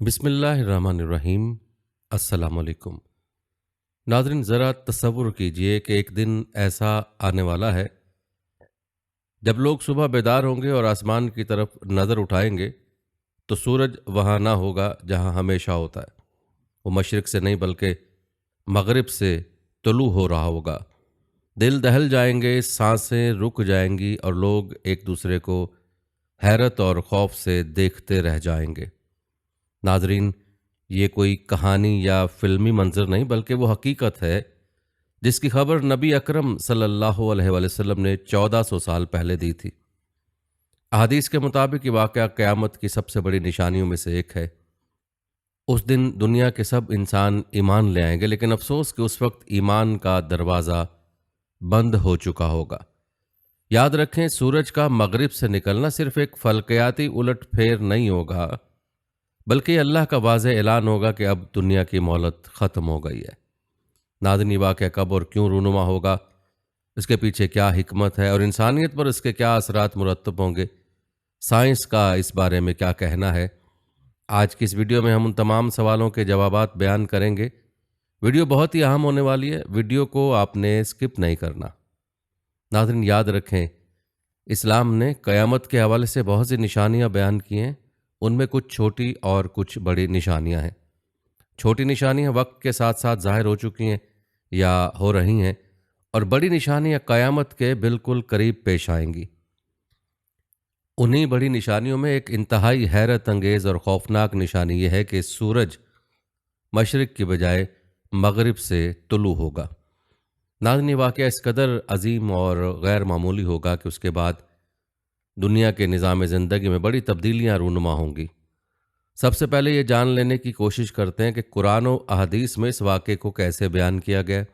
بسم اللہ الرحمن الرحیم۔ السلام علیکم ناظرین، ذرا تصور کیجئے کہ ایک دن ایسا آنے والا ہے جب لوگ صبح بیدار ہوں گے اور آسمان کی طرف نظر اٹھائیں گے تو سورج وہاں نہ ہوگا جہاں ہمیشہ ہوتا ہے۔ وہ مشرق سے نہیں بلکہ مغرب سے طلوع ہو رہا ہوگا۔ دل دہل جائیں گے، سانسیں رک جائیں گی اور لوگ ایک دوسرے کو حیرت اور خوف سے دیکھتے رہ جائیں گے۔ ناظرین، یہ کوئی کہانی یا فلمی منظر نہیں بلکہ وہ حقیقت ہے جس کی خبر نبی اکرم صلی اللہ علیہ وآلہ وسلم نے 1400 سال پہلے دی تھی۔ احادیث کے مطابق یہ واقعہ قیامت کی سب سے بڑی نشانیوں میں سے ایک ہے۔ اس دن دنیا کے سب انسان ایمان لے آئیں گے، لیکن افسوس کہ اس وقت ایمان کا دروازہ بند ہو چکا ہوگا۔ یاد رکھیں، سورج کا مغرب سے نکلنا صرف ایک فلکیاتی الٹ پھیر نہیں ہوگا بلکہ یہ اللہ کا واضح اعلان ہوگا کہ اب دنیا کی مہلت ختم ہو گئی ہے۔ ناظرین، یہ واقعہ کب اور کیوں رونما ہوگا، اس کے پیچھے کیا حکمت ہے اور انسانیت پر اس کے کیا اثرات مرتب ہوں گے، سائنس کا اس بارے میں کیا کہنا ہے، آج کی اس ویڈیو میں ہم ان تمام سوالوں کے جوابات بیان کریں گے۔ ویڈیو بہت ہی اہم ہونے والی ہے، ویڈیو کو آپ نے سکپ نہیں کرنا۔ ناظرین، یاد رکھیں، اسلام نے قیامت کے حوالے سے بہت سی نشانیاں بیان کی ہیں، ان میں کچھ چھوٹی اور کچھ بڑی نشانیاں ہیں۔ چھوٹی نشانیاں وقت کے ساتھ ساتھ ظاہر ہو چکی ہیں یا ہو رہی ہیں، اور بڑی نشانیاں قیامت کے بالکل قریب پیش آئیں گی۔ انہی بڑی نشانیوں میں ایک انتہائی حیرت انگیز اور خوفناک نشانی یہ ہے کہ سورج مشرق کی بجائے مغرب سے طلوع ہوگا۔ ناظرین، یہ واقعہ اس قدر عظیم اور غیر معمولی ہوگا کہ اس کے بعد دنیا کے نظام زندگی میں بڑی تبدیلیاں رونما ہوں گی۔ سب سے پہلے یہ جان لینے کی کوشش کرتے ہیں کہ قرآن و احادیث میں اس واقعے کو کیسے بیان کیا گیا ہے۔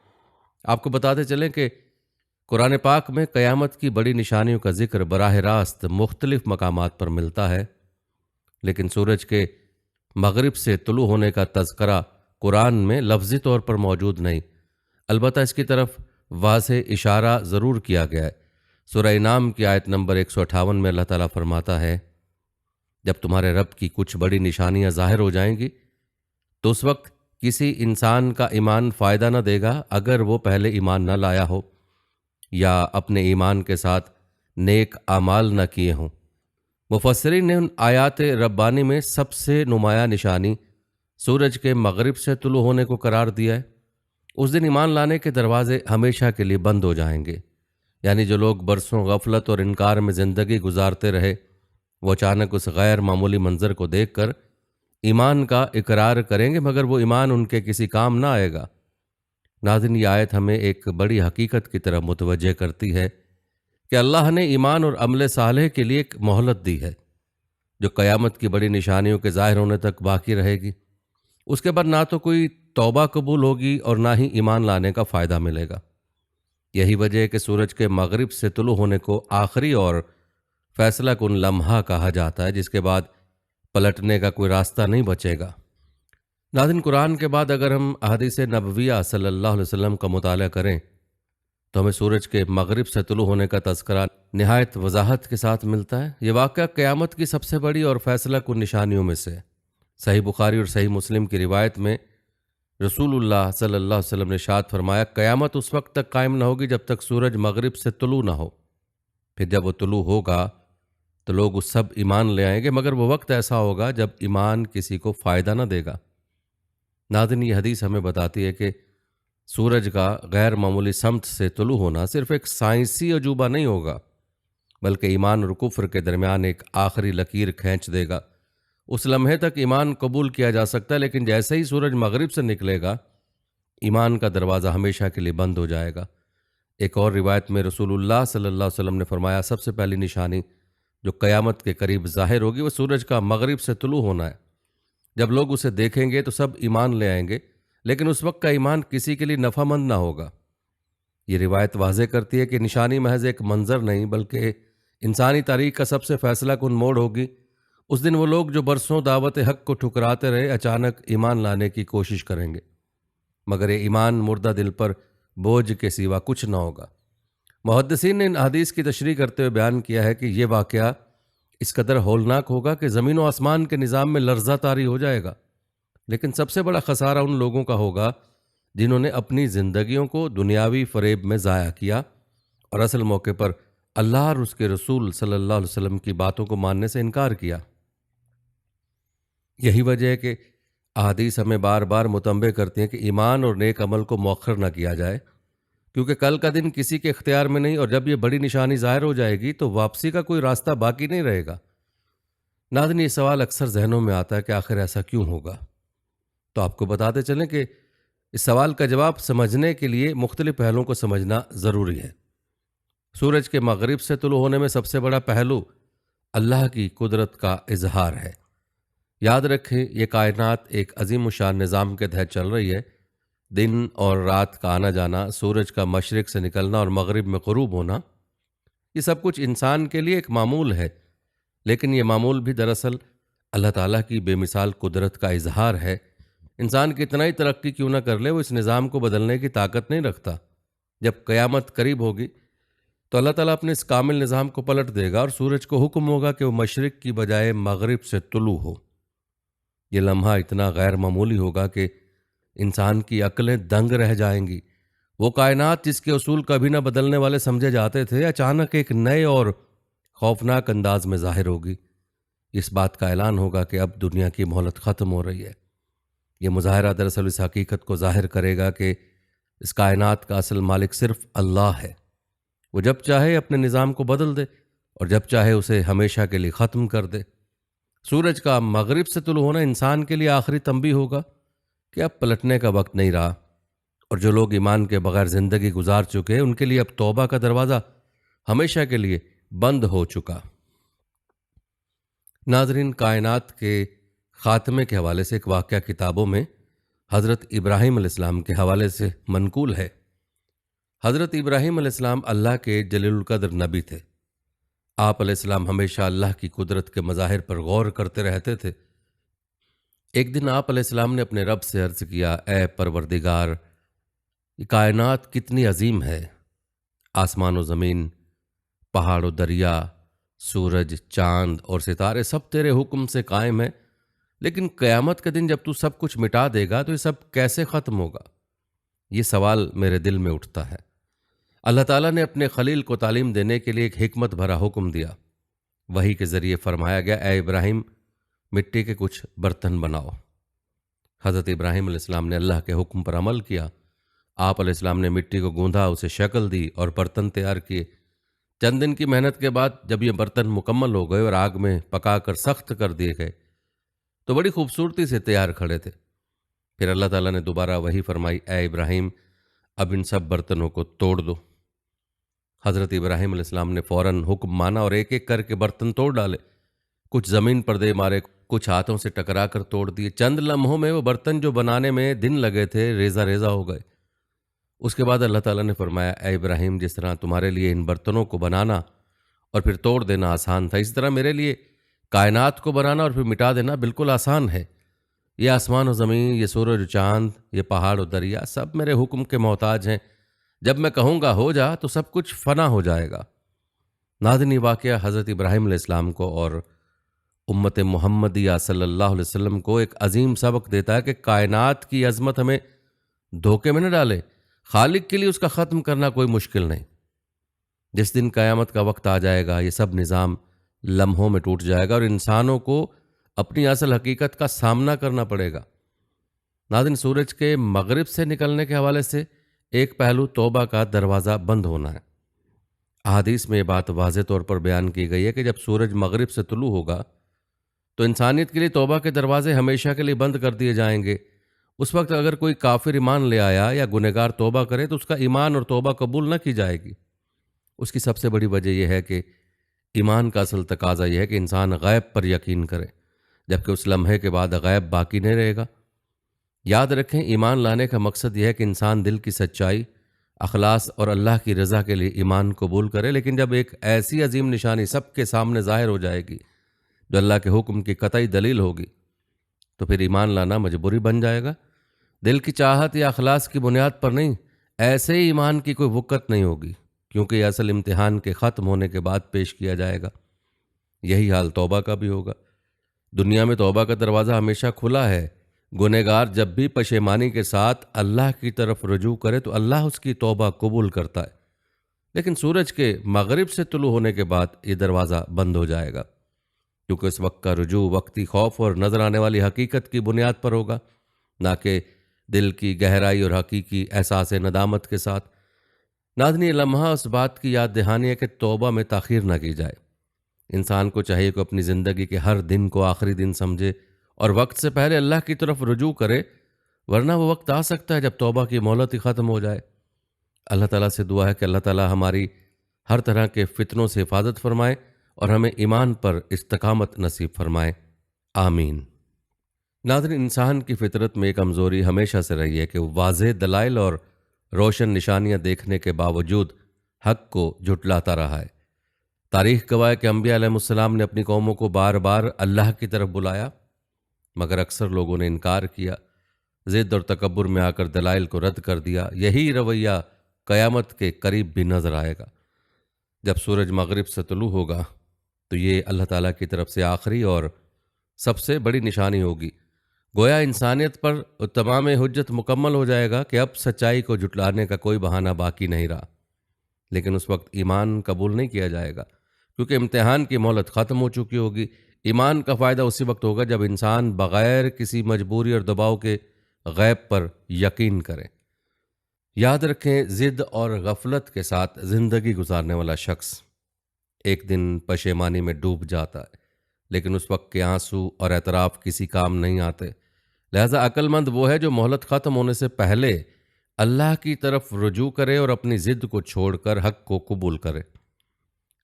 آپ کو بتاتے چلیں کہ قرآن پاک میں قیامت کی بڑی نشانیوں کا ذکر براہ راست مختلف مقامات پر ملتا ہے، لیکن سورج کے مغرب سے طلوع ہونے کا تذکرہ قرآن میں لفظی طور پر موجود نہیں، البتہ اس کی طرف واضح اشارہ ضرور کیا گیا ہے۔ سورہ انعام کی آیت نمبر 158 میں اللہ تعالیٰ فرماتا ہے، جب تمہارے رب کی کچھ بڑی نشانیاں ظاہر ہو جائیں گی تو اس وقت کسی انسان کا ایمان فائدہ نہ دے گا اگر وہ پہلے ایمان نہ لایا ہو یا اپنے ایمان کے ساتھ نیک اعمال نہ کیے ہوں۔ مفسرین نے ان آیات ربانی میں سب سے نمایاں نشانی سورج کے مغرب سے طلوع ہونے کو قرار دیا ہے۔ اس دن ایمان لانے کے دروازے ہمیشہ کے لیے بند ہو جائیں گے، یعنی جو لوگ برسوں غفلت اور انکار میں زندگی گزارتے رہے، وہ اچانک اس غیر معمولی منظر کو دیکھ کر ایمان کا اقرار کریں گے، مگر وہ ایمان ان کے کسی کام نہ آئے گا۔ ناظرین، یہ آیت ہمیں ایک بڑی حقیقت کی طرف متوجہ کرتی ہے کہ اللہ نے ایمان اور عمل صالح کے لیے ایک مہلت دی ہے جو قیامت کی بڑی نشانیوں کے ظاہر ہونے تک باقی رہے گی۔ اس کے بعد نہ تو کوئی توبہ قبول ہوگی اور نہ ہی ایمان لانے کا فائدہ ملے گا۔ یہی وجہ ہے کہ سورج کے مغرب سے طلوع ہونے کو آخری اور فیصلہ کن لمحہ کہا جاتا ہے، جس کے بعد پلٹنے کا کوئی راستہ نہیں بچے گا۔ ناظرین، قرآن کے بعد اگر ہم احادیث نبویہ صلی اللہ علیہ وسلم کا مطالعہ کریں تو ہمیں سورج کے مغرب سے طلوع ہونے کا تذکرہ نہایت وضاحت کے ساتھ ملتا ہے۔ یہ واقعہ قیامت کی سب سے بڑی اور فیصلہ کن نشانیوں میں سے ہے۔ صحیح بخاری اور صحیح مسلم کی روایت میں رسول اللہ صلی اللہ علیہ وسلم نے ارشاد فرمایا، قیامت اس وقت تک قائم نہ ہوگی جب تک سورج مغرب سے طلوع نہ ہو، پھر جب وہ طلوع ہوگا تو لوگ اس سب ایمان لے آئیں گے، مگر وہ وقت ایسا ہوگا جب ایمان کسی کو فائدہ نہ دے گا۔ ناظرین، یہ حدیث ہمیں بتاتی ہے کہ سورج کا غیر معمولی سمت سے طلوع ہونا صرف ایک سائنسی عجوبہ نہیں ہوگا بلکہ ایمان اور کفر کے درمیان ایک آخری لکیر کھینچ دے گا۔ اس لمحے تک ایمان قبول کیا جا سکتا ہے، لیکن جیسے ہی سورج مغرب سے نکلے گا ایمان کا دروازہ ہمیشہ کے لیے بند ہو جائے گا۔ ایک اور روایت میں رسول اللہ صلی اللہ علیہ وسلم نے فرمایا، سب سے پہلی نشانی جو قیامت کے قریب ظاہر ہوگی وہ سورج کا مغرب سے طلوع ہونا ہے۔ جب لوگ اسے دیکھیں گے تو سب ایمان لے آئیں گے، لیکن اس وقت کا ایمان کسی کے لیے نفع مند نہ ہوگا۔ یہ روایت واضح کرتی ہے کہ نشانی محض ایک منظر نہیں بلکہ انسانی تاریخ کا سب سے فیصلہ کن موڑ ہوگی۔ اس دن وہ لوگ جو برسوں دعوت حق کو ٹھکراتے رہے اچانک ایمان لانے کی کوشش کریں گے، مگر یہ ایمان مردہ دل پر بوجھ کے سوا کچھ نہ ہوگا۔ محدثین نے ان حدیث کی تشریح کرتے ہوئے بیان کیا ہے کہ یہ واقعہ اس قدر ہولناک ہوگا کہ زمین و آسمان کے نظام میں لرزہ طاری ہو جائے گا۔ لیکن سب سے بڑا خسارہ ان لوگوں کا ہوگا جنہوں نے اپنی زندگیوں کو دنیاوی فریب میں ضائع کیا اور اصل موقع پر اللہ اور اس کے رسول صلی اللہ علیہ وسلم کی باتوں کو ماننے سے انکار کیا۔ یہی وجہ ہے کہ احادیث ہمیں بار بار متنبہ کرتی ہیں کہ ایمان اور نیک عمل کو مؤخر نہ کیا جائے، کیونکہ کل کا دن کسی کے اختیار میں نہیں، اور جب یہ بڑی نشانی ظاہر ہو جائے گی تو واپسی کا کوئی راستہ باقی نہیں رہے گا۔ ناظرین، یہ سوال اکثر ذہنوں میں آتا ہے کہ آخر ایسا کیوں ہوگا؟ تو آپ کو بتاتے چلیں کہ اس سوال کا جواب سمجھنے کے لیے مختلف پہلوؤں کو سمجھنا ضروری ہے۔ سورج کے مغرب سے طلوع ہونے میں سب سے بڑا پہلو اللہ کی قدرت کا اظہار ہے۔ یاد رکھیں، یہ کائنات ایک عظیم الشان نظام کے تحت چل رہی ہے۔ دن اور رات کا آنا جانا، سورج کا مشرق سے نکلنا اور مغرب میں غروب ہونا، یہ سب کچھ انسان کے لیے ایک معمول ہے، لیکن یہ معمول بھی دراصل اللہ تعالیٰ کی بے مثال قدرت کا اظہار ہے۔ انسان کتنا ہی ترقی کیوں نہ کر لے، وہ اس نظام کو بدلنے کی طاقت نہیں رکھتا۔ جب قیامت قریب ہوگی تو اللہ تعالیٰ اپنے اس کامل نظام کو پلٹ دے گا اور سورج کو حکم ہوگا کہ وہ مشرق کی بجائے مغرب سے طلوع ہو۔ یہ لمحہ اتنا غیر معمولی ہوگا کہ انسان کی عقلیں دنگ رہ جائیں گی۔ وہ کائنات جس کے اصول کبھی نہ بدلنے والے سمجھے جاتے تھے، اچانک ایک نئے اور خوفناک انداز میں ظاہر ہوگی۔ اس بات کا اعلان ہوگا کہ اب دنیا کی مہلت ختم ہو رہی ہے۔ یہ مظاہرہ دراصل اس حقیقت کو ظاہر کرے گا کہ اس کائنات کا اصل مالک صرف اللہ ہے۔ وہ جب چاہے اپنے نظام کو بدل دے اور جب چاہے اسے ہمیشہ کے لیے ختم کر دے۔ سورج کا مغرب سے طلوع ہونا انسان کے لیے آخری تنبیہ ہوگا کہ اب پلٹنے کا وقت نہیں رہا، اور جو لوگ ایمان کے بغیر زندگی گزار چکے ہیں ان کے لیے اب توبہ کا دروازہ ہمیشہ کے لیے بند ہو چکا۔ ناظرین، کائنات کے خاتمے کے حوالے سے ایک واقعہ کتابوں میں حضرت ابراہیم علیہ السلام کے حوالے سے منقول ہے۔ حضرت ابراہیم علیہ السلام اللہ کے جلیل القدر نبی تھے۔ آپ علیہ السلام ہمیشہ اللہ کی قدرت کے مظاہر پر غور کرتے رہتے تھے۔ ایک دن آپ علیہ السلام نے اپنے رب سے عرض کیا، اے پروردگار، یہ کائنات کتنی عظیم ہے۔ آسمان و زمین، پہاڑ و دریا، سورج، چاند اور ستارے سب تیرے حکم سے قائم ہیں، لیکن قیامت کے دن جب تو سب کچھ مٹا دے گا تو یہ سب کیسے ختم ہوگا؟ یہ سوال میرے دل میں اٹھتا ہے۔ اللہ تعالیٰ نے اپنے خلیل کو تعلیم دینے کے لیے ایک حکمت بھرا حکم دیا۔ وحی کے ذریعے فرمایا گیا، اے ابراہیم، مٹی کے کچھ برتن بناؤ۔ حضرت ابراہیم علیہ السلام نے اللہ کے حکم پر عمل کیا۔ آپ علیہ السلام نے مٹی کو گوندھا، اسے شکل دی اور برتن تیار کیے۔ چند دن کی محنت کے بعد جب یہ برتن مکمل ہو گئے اور آگ میں پکا کر سخت کر دیے گئے تو بڑی خوبصورتی سے تیار کھڑے تھے۔ پھر اللہ تعالیٰ نے دوبارہ وحی فرمائی، اے ابراہیم، اب ان سب برتنوں کو توڑ دو۔ حضرت ابراہیم علیہ السلام نے فوراً حکم مانا اور ایک ایک کر کے برتن توڑ ڈالے۔ کچھ زمین پر دے مارے، کچھ ہاتھوں سے ٹکرا کر توڑ دیے۔ چند لمحوں میں وہ برتن جو بنانے میں دن لگے تھے ریزہ ریزہ ہو گئے۔ اس کے بعد اللہ تعالیٰ نے فرمایا، اے ابراہیم، جس طرح تمہارے لیے ان برتنوں کو بنانا اور پھر توڑ دینا آسان تھا، اسی طرح میرے لیے کائنات کو بنانا اور پھر مٹا دینا بالکل آسان ہے۔ یہ آسمان و زمین، یہ سورج و چاند، یہ پہاڑ و دریا سب میرے حکم کے محتاج ہیں۔ جب میں کہوں گا ہو جا تو سب کچھ فنا ہو جائے گا۔ ناظرین، واقعہ حضرت ابراہیم علیہ السلام کو اور امت محمدیہ صلی اللہ علیہ وسلم کو ایک عظیم سبق دیتا ہے کہ کائنات کی عظمت ہمیں دھوکے میں نہ ڈالے۔ خالق کے لیے اس کا ختم کرنا کوئی مشکل نہیں۔ جس دن قیامت کا وقت آ جائے گا، یہ سب نظام لمحوں میں ٹوٹ جائے گا اور انسانوں کو اپنی اصل حقیقت کا سامنا کرنا پڑے گا۔ ناظرین، سورج کے مغرب سے نکلنے کے حوالے سے ایک پہلو توبہ کا دروازہ بند ہونا ہے۔ احادیث میں یہ بات واضح طور پر بیان کی گئی ہے کہ جب سورج مغرب سے طلوع ہوگا تو انسانیت کے لیے توبہ کے دروازے ہمیشہ کے لیے بند کر دیے جائیں گے۔ اس وقت اگر کوئی کافر ایمان لے آیا یا گنہگار توبہ کرے تو اس کا ایمان اور توبہ قبول نہ کی جائے گی۔ اس کی سب سے بڑی وجہ یہ ہے کہ ایمان کا اصل تقاضا یہ ہے کہ انسان غیب پر یقین کرے، جبکہ اس لمحے کے بعد غیب باقی نہیں رہے گا۔ یاد رکھیں، ایمان لانے کا مقصد یہ ہے کہ انسان دل کی سچائی، اخلاص اور اللہ کی رضا کے لیے ایمان قبول کرے، لیکن جب ایک ایسی عظیم نشانی سب کے سامنے ظاہر ہو جائے گی جو اللہ کے حکم کی قطعی دلیل ہوگی تو پھر ایمان لانا مجبوری بن جائے گا۔ دل کی چاہت یا اخلاص کی بنیاد پر نہیں، ایسے ہی ایمان کی کوئی وقت نہیں ہوگی، کیونکہ یہ اصل امتحان کے ختم ہونے کے بعد پیش کیا جائے گا۔ یہی حال توبہ کا بھی ہوگا۔ دنیا میں توبہ کا دروازہ ہمیشہ کھلا ہے۔ گنہگار جب بھی پشیمانی کے ساتھ اللہ کی طرف رجوع کرے تو اللہ اس کی توبہ قبول کرتا ہے، لیکن سورج کے مغرب سے طلوع ہونے کے بعد یہ دروازہ بند ہو جائے گا، کیونکہ اس وقت کا رجوع وقتی خوف اور نظر آنے والی حقیقت کی بنیاد پر ہوگا، نہ کہ دل کی گہرائی اور حقیقی احساس ندامت کے ساتھ۔ ناظرین، یہ لمحہ اس بات کی یاد دہانی ہے کہ توبہ میں تاخیر نہ کی جائے۔ انسان کو چاہیے کہ اپنی زندگی کے ہر دن کو آخری دن سمجھے اور وقت سے پہلے اللہ کی طرف رجوع کرے، ورنہ وہ وقت آ سکتا ہے جب توبہ کی مہلت ہی ختم ہو جائے۔ اللہ تعالیٰ سے دعا ہے کہ اللہ تعالیٰ ہماری ہر طرح کے فتنوں سے حفاظت فرمائے اور ہمیں ایمان پر استقامت نصیب فرمائے، آمین۔ ناظرین، انسان کی فطرت میں ایک کمزوری ہمیشہ سے رہی ہے کہ وہ واضح دلائل اور روشن نشانیاں دیکھنے کے باوجود حق کو جھٹلاتا رہا ہے۔ تاریخ گواہ ہے کہ انبیاء علیہ السلام نے اپنی قوموں کو بار بار اللہ کی طرف بلایا، مگر اکثر لوگوں نے انکار کیا، ضد اور تکبر میں آ کر دلائل کو رد کر دیا۔ یہی رویہ قیامت کے قریب بھی نظر آئے گا۔ جب سورج مغرب سے طلوع ہوگا تو یہ اللہ تعالیٰ کی طرف سے آخری اور سب سے بڑی نشانی ہوگی۔ گویا انسانیت پر تمام حجت مکمل ہو جائے گا کہ اب سچائی کو جھٹلانے کا کوئی بہانہ باقی نہیں رہا، لیکن اس وقت ایمان قبول نہیں کیا جائے گا، کیونکہ امتحان کی مہلت ختم ہو چکی ہوگی۔ ایمان کا فائدہ اسی وقت ہوگا جب انسان بغیر کسی مجبوری اور دباؤ کے غیب پر یقین کرے۔ یاد رکھیں، ضد اور غفلت کے ساتھ زندگی گزارنے والا شخص ایک دن پشیمانی میں ڈوب جاتا ہے، لیکن اس وقت کے آنسو اور اعتراف کسی کام نہیں آتے۔ لہذا عقل مند وہ ہے جو مہلت ختم ہونے سے پہلے اللہ کی طرف رجوع کرے اور اپنی ضد کو چھوڑ کر حق کو قبول کرے۔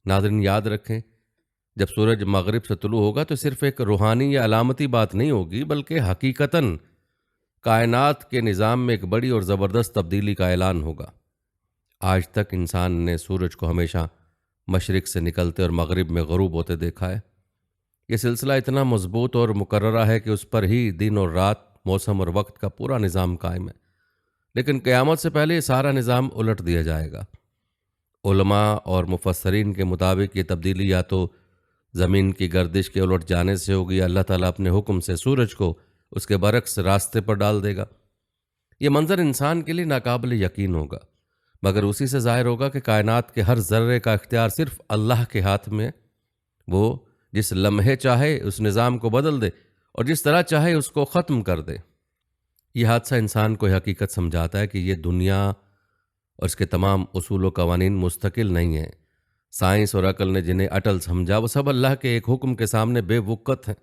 ناظرین، یاد رکھیں، جب سورج مغرب سے طلوع ہوگا تو صرف ایک روحانی یا علامتی بات نہیں ہوگی، بلکہ حقیقتاً کائنات کے نظام میں ایک بڑی اور زبردست تبدیلی کا اعلان ہوگا۔ آج تک انسان نے سورج کو ہمیشہ مشرق سے نکلتے اور مغرب میں غروب ہوتے دیکھا ہے۔ یہ سلسلہ اتنا مضبوط اور مقررہ ہے کہ اس پر ہی دن اور رات، موسم اور وقت کا پورا نظام قائم ہے، لیکن قیامت سے پہلے یہ سارا نظام الٹ دیا جائے گا۔ علماء اور مفسرین کے مطابق یہ تبدیلی یا تو زمین کی گردش کے الٹ جانے سے ہوگی، یا اللہ تعالیٰ اپنے حکم سے سورج کو اس کے برعکس راستے پر ڈال دے گا۔ یہ منظر انسان کے لیے ناقابل یقین ہوگا، مگر اسی سے ظاہر ہوگا کہ کائنات کے ہر ذرے کا اختیار صرف اللہ کے ہاتھ میں ہے۔ وہ جس لمحے چاہے اس نظام کو بدل دے اور جس طرح چاہے اس کو ختم کر دے۔ یہ حادثہ انسان کو حقیقت سمجھاتا ہے کہ یہ دنیا اور اس کے تمام اصول و قوانین مستقل نہیں ہیں۔ سائنس اور عقل نے جنہیں اٹل سمجھا وہ سب اللہ کے ایک حکم کے سامنے بے وقت ہیں۔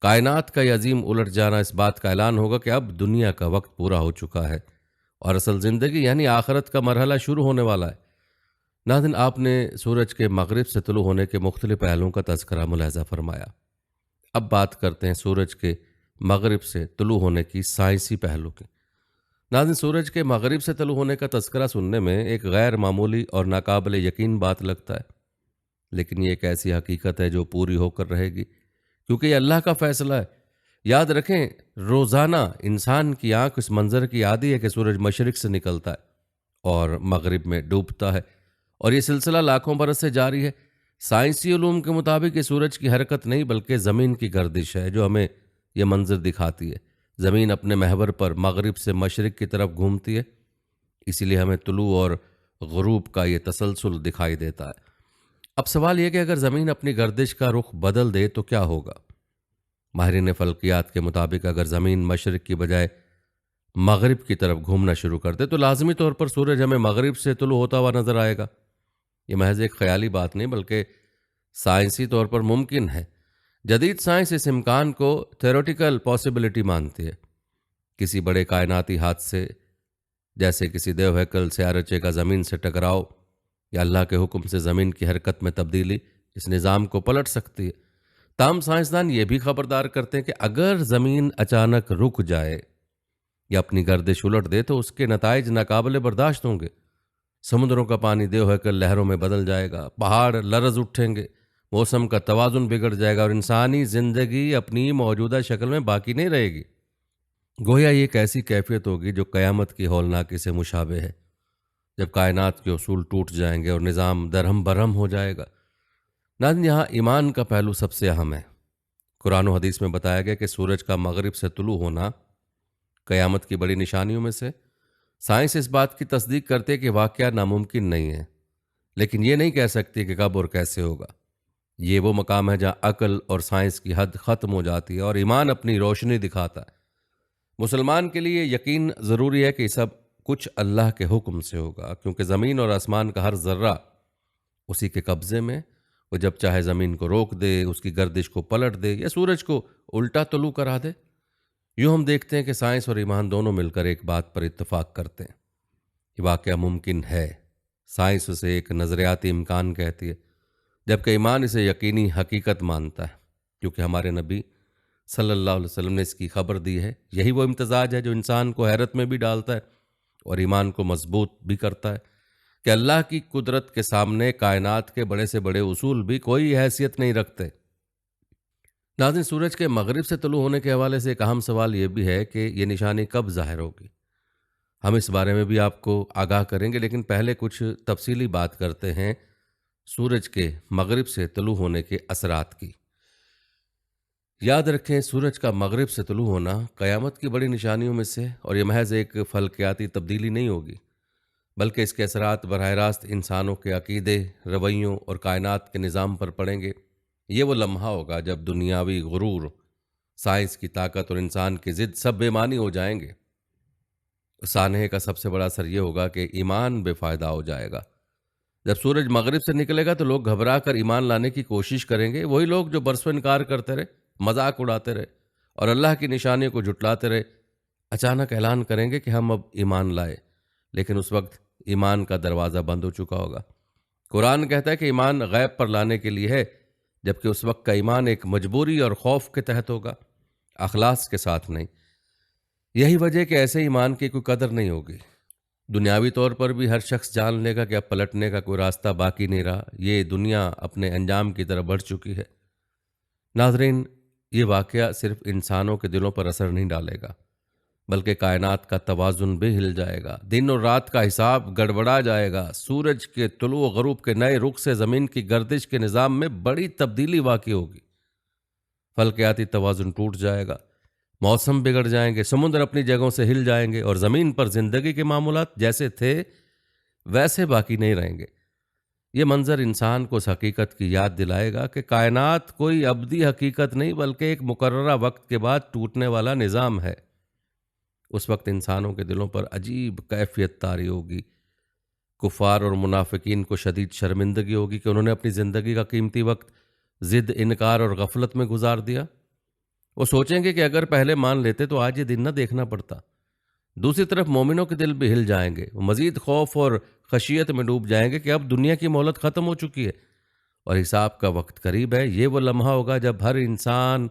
کائنات کا یہ عظیم الٹ جانا اس بات کا اعلان ہوگا کہ اب دنیا کا وقت پورا ہو چکا ہے اور اصل زندگی یعنی آخرت کا مرحلہ شروع ہونے والا ہے۔ ناظرین، آپ نے سورج کے مغرب سے طلوع ہونے کے مختلف پہلوؤں کا تذکرہ ملاحظہ فرمایا۔ اب بات کرتے ہیں سورج کے مغرب سے طلوع ہونے کی سائنسی پہلو کی۔ ناظرین، سورج کے مغرب سے طلوع ہونے کا تذکرہ سننے میں ایک غیر معمولی اور ناقابل یقین بات لگتا ہے، لیکن یہ ایک ایسی حقیقت ہے جو پوری ہو کر رہے گی، کیونکہ یہ اللہ کا فیصلہ ہے۔ یاد رکھیں، روزانہ انسان کی آنکھ اس منظر کی عادی ہے کہ سورج مشرق سے نکلتا ہے اور مغرب میں ڈوبتا ہے، اور یہ سلسلہ لاکھوں برس سے جاری ہے۔ سائنسی علوم کے مطابق یہ سورج کی حرکت نہیں بلکہ زمین کی گردش ہے جو ہمیں یہ منظر دکھاتی ہے۔ زمین اپنے محور پر مغرب سے مشرق کی طرف گھومتی ہے، اسی لیے ہمیں طلوع اور غروب کا یہ تسلسل دکھائی دیتا ہے۔ اب سوال یہ کہ اگر زمین اپنی گردش کا رخ بدل دے تو کیا ہوگا؟ ماہرین فلکیات کے مطابق اگر زمین مشرق کی بجائے مغرب کی طرف گھومنا شروع کر دے تو لازمی طور پر سورج ہمیں مغرب سے طلوع ہوتا ہوا نظر آئے گا۔ یہ محض ایک خیالی بات نہیں بلکہ سائنسی طور پر ممکن ہے۔ جدید سائنس اس امکان کو تھیوریٹیکل پاسبلٹی مانتی ہے۔ کسی بڑے کائناتی حادثے جیسے کسی دیو ہیکل سیارچے کا زمین سے ٹکراؤ یا اللہ کے حکم سے زمین کی حرکت میں تبدیلی اس نظام کو پلٹ سکتی ہے۔ تاہم سائنسدان یہ بھی خبردار کرتے ہیں کہ اگر زمین اچانک رک جائے یا اپنی گردش الٹ دے تو اس کے نتائج ناقابل برداشت ہوں گے۔ سمندروں کا پانی دیو ہیکل لہروں میں بدل جائے گا، پہاڑ لرز اٹھیں گے، موسم کا توازن بگڑ جائے گا اور انسانی زندگی اپنی موجودہ شکل میں باقی نہیں رہے گی۔ گویا یہ ایک ایسی کیفیت ہوگی جو قیامت کی ہولناکی سے مشابہ ہے، جب کائنات کے اصول ٹوٹ جائیں گے اور نظام درہم برہم ہو جائے گا۔ ناظرین، یہاں ایمان کا پہلو سب سے اہم ہے۔ قرآن و حدیث میں بتایا گیا کہ سورج کا مغرب سے طلوع ہونا قیامت کی بڑی نشانیوں میں سے۔ سائنس اس بات کی تصدیق کرتے کہ واقعہ ناممکن نہیں ہے، لیکن یہ نہیں کہہ سکتی کہ کب اور کیسے ہوگا۔ یہ وہ مقام ہے جہاں عقل اور سائنس کی حد ختم ہو جاتی ہے اور ایمان اپنی روشنی دکھاتا ہے۔ مسلمان کے لیے یقین ضروری ہے کہ یہ سب کچھ اللہ کے حکم سے ہوگا، کیونکہ زمین اور آسمان کا ہر ذرہ اسی کے قبضے میں۔ وہ جب چاہے زمین کو روک دے، اس کی گردش کو پلٹ دے یا سورج کو الٹا طلوع کرا دے۔ یوں ہم دیکھتے ہیں کہ سائنس اور ایمان دونوں مل کر ایک بات پر اتفاق کرتے ہیں کہ واقعہ ممکن ہے۔ سائنس اسے ایک نظریاتی امکان کہتی ہے، جبکہ ایمان اسے یقینی حقیقت مانتا ہے، کیونکہ ہمارے نبی صلی اللہ علیہ وسلم نے اس کی خبر دی ہے۔ یہی وہ امتزاج ہے جو انسان کو حیرت میں بھی ڈالتا ہے اور ایمان کو مضبوط بھی کرتا ہے کہ اللہ کی قدرت کے سامنے کائنات کے بڑے سے بڑے اصول بھی کوئی حیثیت نہیں رکھتے۔ ناظرین، سورج کے مغرب سے طلوع ہونے کے حوالے سے ایک اہم سوال یہ بھی ہے کہ یہ نشانی کب ظاہر ہوگی۔ ہم اس بارے میں بھی آپ کو آگاہ کریں گے، لیکن پہلے کچھ تفصیلی بات کرتے ہیں سورج کے مغرب سے طلوع ہونے کے اثرات کی۔ یاد رکھیں، سورج کا مغرب سے طلوع ہونا قیامت کی بڑی نشانیوں میں سے، اور یہ محض ایک فلکیاتی تبدیلی نہیں ہوگی، بلکہ اس کے اثرات براہ راست انسانوں کے عقیدے، رویوں اور کائنات کے نظام پر پڑیں گے۔ یہ وہ لمحہ ہوگا جب دنیاوی غرور، سائنس کی طاقت اور انسان کی ضد سب بے معنی ہو جائیں گے۔ سانحے کا سب سے بڑا اثر یہ ہوگا کہ ایمان بے فائدہ ہو جائے گا۔ جب سورج مغرب سے نکلے گا تو لوگ گھبرا کر ایمان لانے کی کوشش کریں گے۔ وہی لوگ جو برسوں انکار کرتے رہے، مذاق اڑاتے رہے اور اللہ کی نشانیوں کو جھٹلاتے رہے، اچانک اعلان کریں گے کہ ہم اب ایمان لائے، لیکن اس وقت ایمان کا دروازہ بند ہو چکا ہوگا۔ قرآن کہتا ہے کہ ایمان غیب پر لانے کے لیے ہے، جبکہ اس وقت کا ایمان ایک مجبوری اور خوف کے تحت ہوگا، اخلاص کے ساتھ نہیں۔ یہی وجہ کہ ایسے ایمان کی کوئی قدر نہیں ہوگی۔ دنیاوی طور پر بھی ہر شخص جان لے گا کہ اب پلٹنے کا کوئی راستہ باقی نہیں رہا، یہ دنیا اپنے انجام کی طرف بڑھ چکی ہے۔ ناظرین، یہ واقعہ صرف انسانوں کے دلوں پر اثر نہیں ڈالے گا، بلکہ کائنات کا توازن بھی ہل جائے گا، دن اور رات کا حساب گڑبڑا جائے گا، سورج کے طلوع و غروب کے نئے رخ سے زمین کی گردش کے نظام میں بڑی تبدیلی واقع ہوگی، فلکیاتی توازن ٹوٹ جائے گا، موسم بگڑ جائیں گے، سمندر اپنی جگہوں سے ہل جائیں گے اور زمین پر زندگی کے معاملات جیسے تھے ویسے باقی نہیں رہیں گے۔ یہ منظر انسان کو اس حقیقت کی یاد دلائے گا کہ کائنات کوئی ابدی حقیقت نہیں، بلکہ ایک مقررہ وقت کے بعد ٹوٹنے والا نظام ہے۔ اس وقت انسانوں کے دلوں پر عجیب کیفیت طاری ہوگی۔ کفار اور منافقین کو شدید شرمندگی ہوگی کہ انہوں نے اپنی زندگی کا قیمتی وقت ضد، انکار اور غفلت میں گزار دیا۔ وہ سوچیں گے کہ اگر پہلے مان لیتے تو آج یہ دن نہ دیکھنا پڑتا۔ دوسری طرف مومنوں کے دل بھی ہل جائیں گے، وہ مزید خوف اور خشیت میں ڈوب جائیں گے کہ اب دنیا کی مہلت ختم ہو چکی ہے اور حساب کا وقت قریب ہے۔ یہ وہ لمحہ ہوگا جب ہر انسان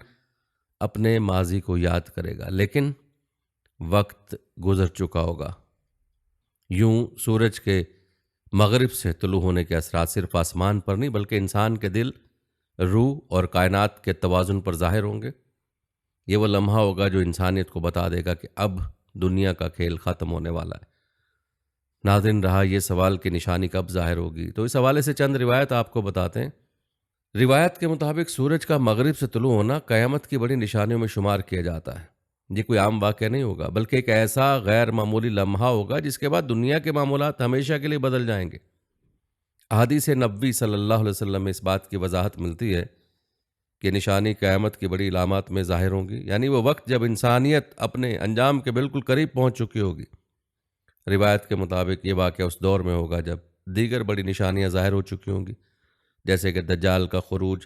اپنے ماضی کو یاد کرے گا، لیکن وقت گزر چکا ہوگا۔ یوں سورج کے مغرب سے طلوع ہونے کے اثرات صرف آسمان پر نہیں، بلکہ انسان کے دل، روح اور کائنات کے توازن پر ظاہر ہوں گے۔ یہ وہ لمحہ ہوگا جو انسانیت کو بتا دے گا کہ اب دنیا کا کھیل ختم ہونے والا ہے۔ ناظرین، رہا یہ سوال کہ نشانی کب ظاہر ہوگی، تو اس حوالے سے چند روایت آپ کو بتاتے ہیں۔ روایت کے مطابق سورج کا مغرب سے طلوع ہونا قیامت کی بڑی نشانیوں میں شمار کیا جاتا ہے۔ یہ کوئی عام واقعہ نہیں ہوگا، بلکہ ایک ایسا غیر معمولی لمحہ ہوگا جس کے بعد دنیا کے معاملات ہمیشہ کے لیے بدل جائیں گے۔ احادیث نبوی صلی اللہ علیہ وسلم میں اس بات کی وضاحت ملتی ہے کہ نشانی قیامت کی بڑی علامات میں ظاہر ہوں گی، یعنی وہ وقت جب انسانیت اپنے انجام کے بالکل قریب پہنچ چکی ہوگی۔ روایت کے مطابق یہ واقعہ اس دور میں ہوگا جب دیگر بڑی نشانیاں ظاہر ہو چکی ہوں گی، جیسے کہ دجال کا خروج،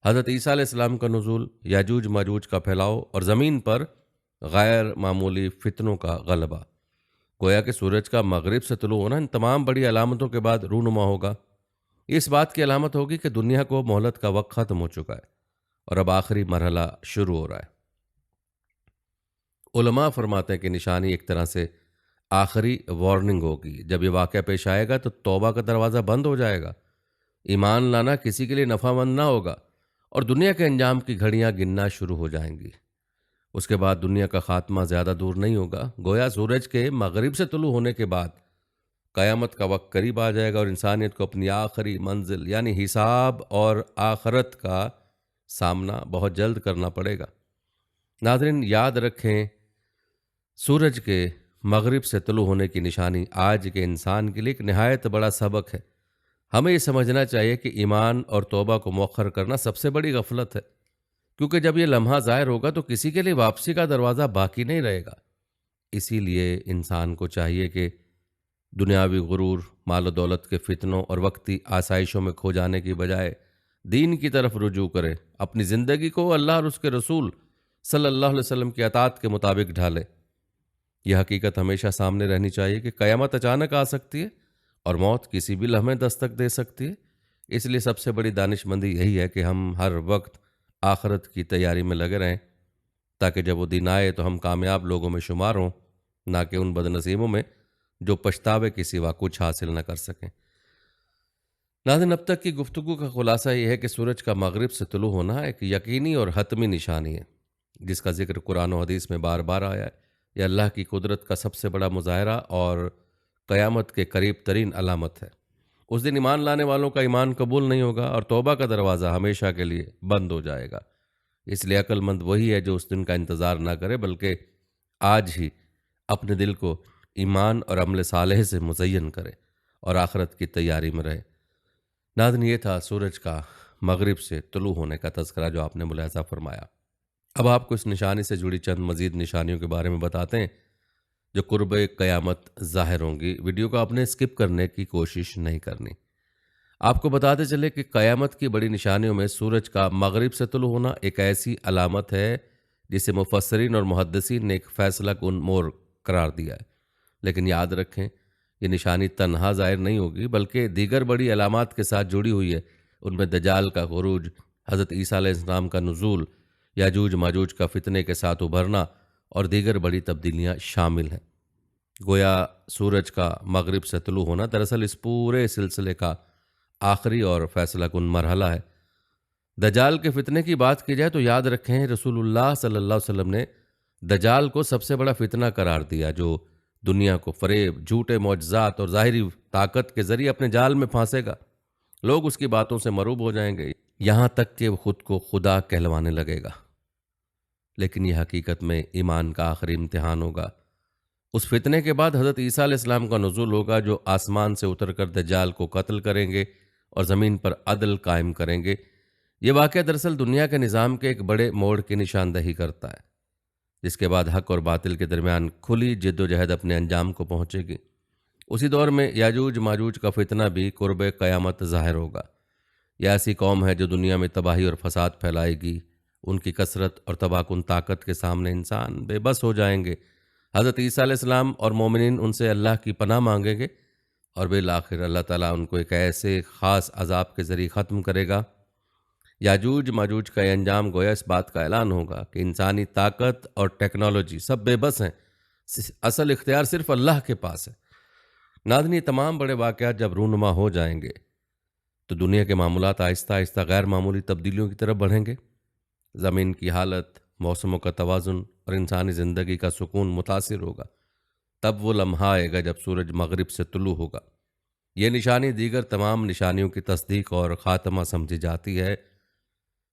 حضرت عیسیٰ علیہ السلام کا نزول، یاجوج ماجوج کا پھیلاؤ اور زمین پر غیر معمولی فتنوں کا غلبہ۔ گویا کہ سورج کا مغرب سے طلوع ہونا ان تمام بڑی علامتوں کے بعد رونما ہوگا۔ یہ اس بات کی علامت ہوگی کہ دنیا کو مہلت کا وقت ختم ہو چکا ہے اور اب آخری مرحلہ شروع ہو رہا ہے۔ علماء فرماتے ہیں کہ نشانی ایک طرح سے آخری وارننگ ہوگی۔ جب یہ واقعہ پیش آئے گا تو توبہ کا دروازہ بند ہو جائے گا، ایمان لانا کسی کے لیے نفع مند نہ ہوگا اور دنیا کے انجام کی گھڑیاں گننا شروع ہو جائیں گی۔ اس کے بعد دنیا کا خاتمہ زیادہ دور نہیں ہوگا۔ گویا سورج کے مغرب سے طلوع ہونے کے بعد قیامت کا وقت قریب آ جائے گا اور انسانیت کو اپنی آخری منزل یعنی حساب اور آخرت کا سامنا بہت جلد کرنا پڑے گا۔ ناظرین یاد رکھیں، سورج کے مغرب سے طلوع ہونے کی نشانی آج کے انسان کے لیے ایک نہایت بڑا سبق ہے۔ ہمیں یہ سمجھنا چاہیے کہ ایمان اور توبہ کو مؤخر کرنا سب سے بڑی غفلت ہے، کیونکہ جب یہ لمحہ ظاہر ہوگا تو کسی کے لیے واپسی کا دروازہ باقی نہیں رہے گا۔ اسی لیے انسان کو چاہیے کہ دنیاوی غرور، مال و دولت کے فتنوں اور وقتی آسائشوں میں کھو جانے کی بجائے دین کی طرف رجوع کرے، اپنی زندگی کو اللہ اور اس کے رسول صلی اللہ علیہ وسلم کی اطاعت کے مطابق ڈھالے۔ یہ حقیقت ہمیشہ سامنے رہنی چاہیے کہ قیامت اچانک آ سکتی ہے اور موت کسی بھی لمحے دستک دے سکتی ہے۔ اس لیے سب سے بڑی دانش مندی یہی ہے کہ ہم ہر وقت آخرت کی تیاری میں لگے رہیں، تاکہ جب وہ دن آئے تو ہم کامیاب لوگوں میں شمار ہوں، نہ کہ ان بد نصیبوں میں جو پچھتاوے کے سوا کچھ حاصل نہ کر سکیں۔ ناظرین، اب تک کی گفتگو کا خلاصہ یہ ہے کہ سورج کا مغرب سے طلوع ہونا ایک یقینی اور حتمی نشانی ہے، جس کا ذکر قرآن و حدیث میں بار بار آیا ہے۔ یہ اللہ کی قدرت کا سب سے بڑا مظاہرہ اور قیامت کے قریب ترین علامت ہے۔ اس دن ایمان لانے والوں کا ایمان قبول نہیں ہوگا اور توبہ کا دروازہ ہمیشہ کے لیے بند ہو جائے گا۔ اس لیے عقل مند وہی ہے جو اس دن کا انتظار نہ کرے، بلکہ آج ہی اپنے دل کو ایمان اور عمل صالح سے مزین کرے اور آخرت کی تیاری میں رہے۔ ناظرین، یہ تھا سورج کا مغرب سے طلوع ہونے کا تذکرہ جو آپ نے ملاحظہ فرمایا۔ اب آپ کو اس نشانی سے جڑی چند مزید نشانیوں کے بارے میں بتاتے ہیں جو قرب قیامت ظاہر ہوں گی۔ ویڈیو کو آپ نے اسکپ کرنے کی کوشش نہیں کرنی۔ آپ کو بتاتے چلے کہ قیامت کی بڑی نشانیوں میں سورج کا مغرب سے طلوع ہونا ایک ایسی علامت ہے جسے مفسرین اور محدثین نے ایک فیصلہ کن موڑ قرار دیا ہے۔ لیکن یاد رکھیں، یہ نشانی تنہا ظاہر نہیں ہوگی بلکہ دیگر بڑی علامات کے ساتھ جڑی ہوئی ہے۔ ان میں دجال کا خروج، حضرت عیسیٰ علیہ السلام کا نزول، یاجوج ماجوج کا فتنے کے ساتھ ابھرنا اور دیگر بڑی تبدیلیاں شامل ہیں۔ گویا سورج کا مغرب سے طلوع ہونا دراصل اس پورے سلسلے کا آخری اور فیصلہ کن مرحلہ ہے۔ دجال کے فتنے کی بات کی جائے تو یاد رکھیں، رسول اللہ صلی اللہ علیہ وسلم نے دجال کو سب سے بڑا فتنہ قرار دیا جو دنیا کو فریب، جھوٹے معجزات اور ظاہری طاقت کے ذریعے اپنے جال میں پھانسے گا۔ لوگ اس کی باتوں سے مروب ہو جائیں گے، یہاں تک کہ وہ خود کو خدا کہلوانے لگے گا۔ لیکن یہ حقیقت میں ایمان کا آخری امتحان ہوگا۔ اس فتنے کے بعد حضرت عیسیٰ علیہ السلام کا نزول ہوگا جو آسمان سے اتر کر دجال کو قتل کریں گے اور زمین پر عدل قائم کریں گے۔ یہ واقعہ دراصل دنیا کے نظام کے ایک بڑے موڑ کی نشاندہی کرتا ہے، جس کے بعد حق اور باطل کے درمیان کھلی جد و جہد اپنے انجام کو پہنچے گی۔ اسی دور میں یاجوج ماجوج کا فتنہ بھی قرب قیامت ظاہر ہوگا۔ یہ ایسی قوم ہے جو دنیا میں تباہی اور فساد پھیلائے گی۔ ان کی کثرت اور تباہ کن طاقت کے سامنے انسان بے بس ہو جائیں گے۔ حضرت عیسیٰ علیہ السلام اور مومنین ان سے اللہ کی پناہ مانگیں گے اور بالآخر اللہ تعالیٰ ان کو ایک ایسے خاص عذاب کے ذریعے ختم کرے گا۔ یاجوج ماجوج کا یہ انجام گویا اس بات کا اعلان ہوگا کہ انسانی طاقت اور ٹیکنالوجی سب بے بس ہیں، اصل اختیار صرف اللہ کے پاس ہے۔ ناظرین، یہ تمام بڑے واقعات جب رونما ہو جائیں گے تو دنیا کے معاملات آہستہ آہستہ غیر معمولی تبدیلیوں کی طرف بڑھیں گے۔ زمین کی حالت، موسموں کا توازن اور انسانی زندگی کا سکون متاثر ہوگا۔ تب وہ لمحہ آئے گا جب سورج مغرب سے طلوع ہوگا۔ یہ نشانی دیگر تمام نشانیوں کی تصدیق اور خاتمہ سمجھی جاتی ہے،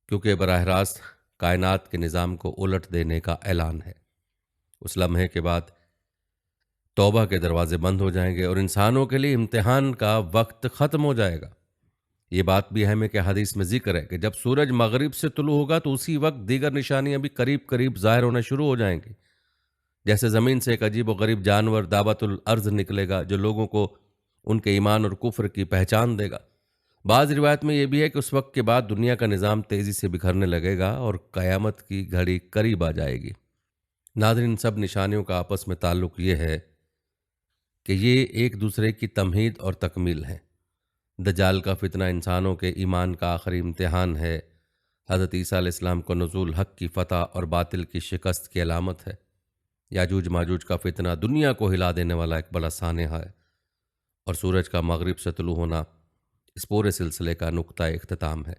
کیونکہ براہ راست کائنات کے نظام کو الٹ دینے کا اعلان ہے۔ اس لمحے کے بعد توبہ کے دروازے بند ہو جائیں گے اور انسانوں کے لیے امتحان کا وقت ختم ہو جائے گا۔ یہ بات بھی اہم ہے کہ حدیث میں ذکر ہے کہ جب سورج مغرب سے طلوع ہوگا تو اسی وقت دیگر نشانیاں بھی قریب قریب ظاہر ہونا شروع ہو جائیں گی۔ جیسے زمین سے ایک عجیب و غریب جانور دابۃ الارض نکلے گا جو لوگوں کو ان کے ایمان اور کفر کی پہچان دے گا۔ بعض روایت میں یہ بھی ہے کہ اس وقت کے بعد دنیا کا نظام تیزی سے بکھرنے لگے گا اور قیامت کی گھڑی قریب آ جائے گی۔ ناظرین، سب نشانیوں کا آپس میں تعلق یہ ہے کہ یہ ایک دوسرے کی تمہید اور تکمیل ہے۔ دجال کا فتنہ انسانوں کے ایمان کا آخری امتحان ہے۔ حضرت عیسیٰ علیہ السلام کو نزول حق کی فتح اور باطل کی شکست کی علامت ہے۔ یاجوج ماجوج کا فتنہ دنیا کو ہلا دینے والا ایک بڑا سانحہ ہے، اور سورج کا مغرب سے طلوع ہونا اس پورے سلسلے کا نقطہ اختتام ہے۔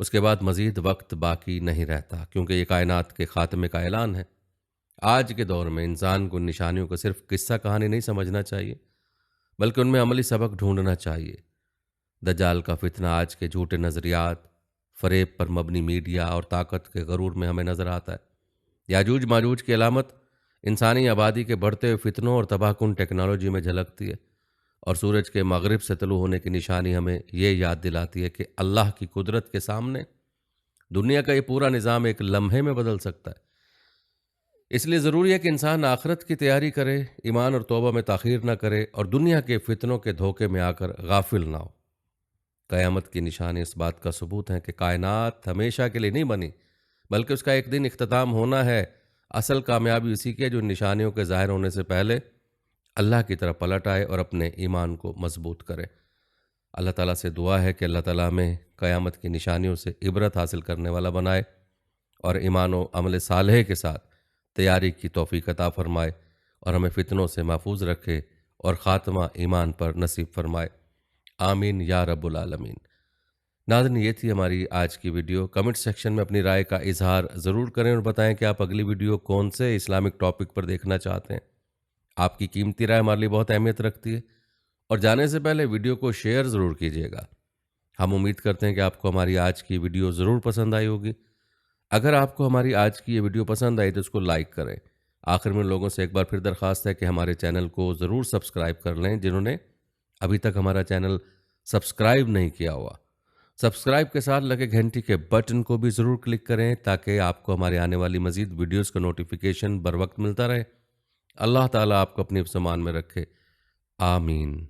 اس کے بعد مزید وقت باقی نہیں رہتا، کیونکہ یہ کائنات کے خاتمے کا اعلان ہے۔ آج کے دور میں انسان کو ان نشانیوں کو صرف قصہ کہانی نہیں سمجھنا چاہیے، بلکہ ان میں عملی سبق ڈھونڈنا چاہیے۔ دجال کا فتنہ آج کے جھوٹے نظریات، فریب پر مبنی میڈیا اور طاقت کے غرور میں ہمیں نظر آتا ہے۔ یاجوج ماجوج کی علامت انسانی آبادی کے بڑھتے ہوئے فتنوں اور تباہ کن ٹیکنالوجی میں جھلکتی ہے، اور سورج کے مغرب سے طلوع ہونے کی نشانی ہمیں یہ یاد دلاتی ہے کہ اللہ کی قدرت کے سامنے دنیا کا یہ پورا نظام ایک لمحے میں بدل سکتا ہے۔ اس لیے ضروری ہے کہ انسان آخرت کی تیاری کرے، ایمان اور توبہ میں تاخیر نہ کرے اور دنیا کے فتنوں کے دھوکے میں آ کر غافل نہ ہو۔ قیامت کی نشانی اس بات کا ثبوت ہے کہ کائنات ہمیشہ کے لیے نہیں بنی، بلکہ اس کا ایک دن اختتام ہونا ہے۔ اصل کامیابی اسی کی ہے جو ان نشانیوں کے ظاہر ہونے سے پہلے اللہ کی طرف پلٹ آئے اور اپنے ایمان کو مضبوط کرے۔ اللہ تعالیٰ سے دعا ہے کہ اللہ تعالیٰ ہمیں قیامت کی نشانیوں سے عبرت حاصل کرنے والا بنائے اور ایمان و عمل صالح کے ساتھ تیاری کی توفیق عطا فرمائے اور ہمیں فتنوں سے محفوظ رکھے اور خاتمہ ایمان پر نصیب فرمائے، آمین یا رب العالمین۔ ناظرین، یہ تھی ہماری آج کی ویڈیو۔ کمنٹ سیکشن میں اپنی رائے کا اظہار ضرور کریں اور بتائیں کہ آپ اگلی ویڈیو کون سے اسلامک ٹاپک پر دیکھنا چاہتے ہیں۔ آپ کی قیمتی رائے ہمارے لیے بہت اہمیت رکھتی ہے، اور جانے سے پہلے ویڈیو کو شیئر ضرور کیجیے گا۔ ہم امید کرتے ہیں کہ آپ کو ہماری آج کی ویڈیو ضرور پسند آئی ہوگی۔ اگر آپ کو ہماری آج کی یہ ویڈیو پسند آئی تو اس کو لائک کریں۔ آخر میں لوگوں سے ایک بار پھر درخواست ہے کہ ہمارے چینل کو ضرور سبسکرائب کر لیں جنہوں نے ابھی تک ہمارا چینل سبسکرائب نہیں کیا ہوا۔ سبسکرائب کے ساتھ لگے گھنٹی کے بٹن کو بھی ضرور کلک کریں تاکہ آپ کو ہمارے آنے والی مزید ویڈیوز کا نوٹیفیکیشن بر وقت ملتا رہے۔ اللہ تعالیٰ آپ کو اپنی سمان میں رکھے، آمین۔